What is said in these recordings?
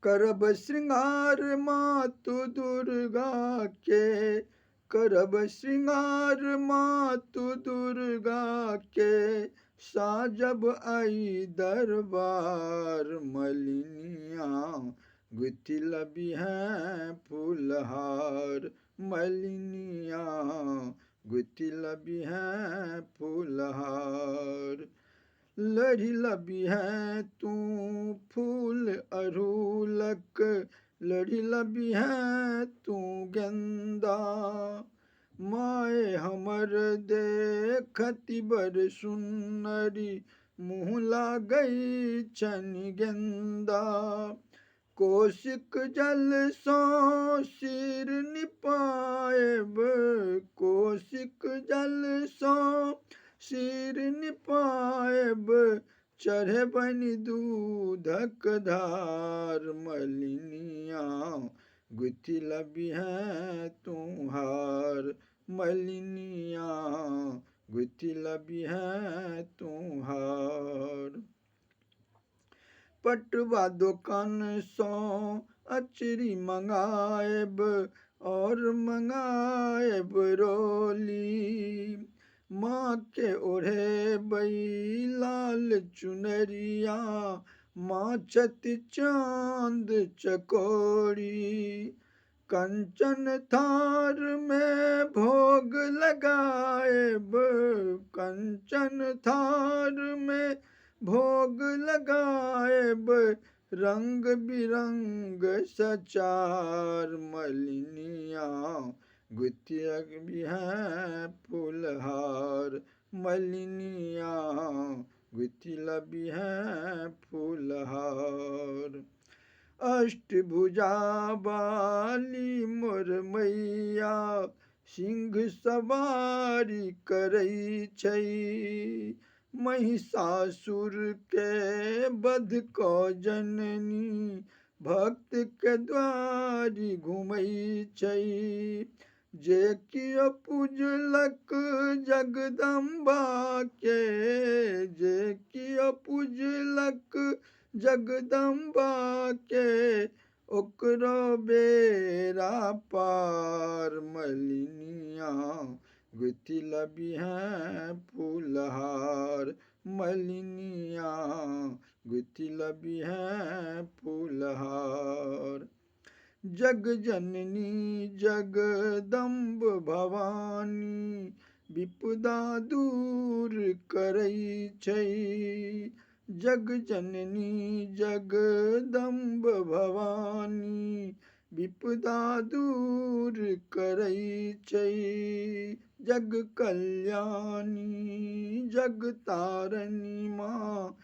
करब श्रृंगार मातु दुर्गा के, करब श्रृंगार मातु दुर्गा के, साजब आई दरबार मलिनिया, गुथी लबी है फूलहार मलिनिया, गुथी लबी है फूलहार। लड़ी लबी है तू फूल अरूलक, लड़ी लबी है तू गेंदा, माए हमर देखती बर सुन्नरी, मुँह लागई छनि गेंदा। कोशिक जल सो सिर निपाएब, कोशिक जल सो सिर निपाएब, चढ़े बनि दूधक धार मलिनिया, गुथी लबी है तुम्हार मलिनिया, गुथी लबी है तुम्हार। पटवा दुकान सो अचरी मंगाएब, और मंगाएब रोली, माँ के ओढ़े बई लाल चुनरिया, माँ छति चांद चकोरी। कंचन थार में भोग लगाएब, कंचन थार में भोग लगाएब, रंग बिरंग सचार मलिनिया, गुथी लबी है फूलहार मलिनिया, गुथी लबी है फूलहार। अष्टभुजा बाली मोर मैया, सिंह सवारी करै छै, महिषासुर के बध को जननी, भक्त के द्वारी घुमै छै। जे कियो पूजलक जगदम्बा के, जे कियो पूजलक जगदम्बा के, ओकरो बेरा पार मलिनिया, गुथी लबी है फूलहार मलिनिया, गुथी लबी है फूलहार। जग जननी जगदम्ब भवानी, विपदा दूर करै छै। जग जननी जगदम्ब भवानी, विपदा दूर करै छै। जग कल्याणी जग तारनी माँ,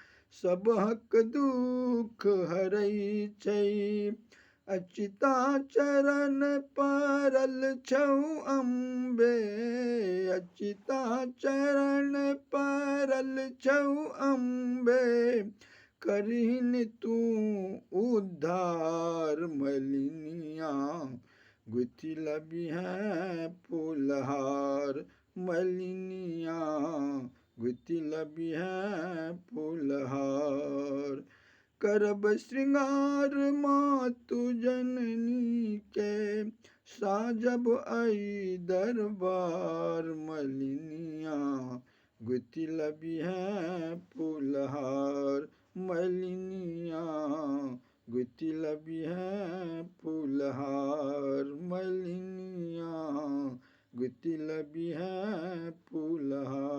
सबहक दुख हरै छै। अच्युता चरण परल छौ अम्बे, अच्युता चरण परल छौ अम्बे, करहिन तू उद्धार मलिनिया, गुथी लबी है फूलहार मलिनिया, गुथी लबी है फूलहार। करब श्रृंगार मातु जननी के, साजब आई दरबार मलिनिया, गुथी लबी है फूलहार मलिनिया, गुथी लबी है फूलहार मलिनिया, गुथी लबी है फूलहार।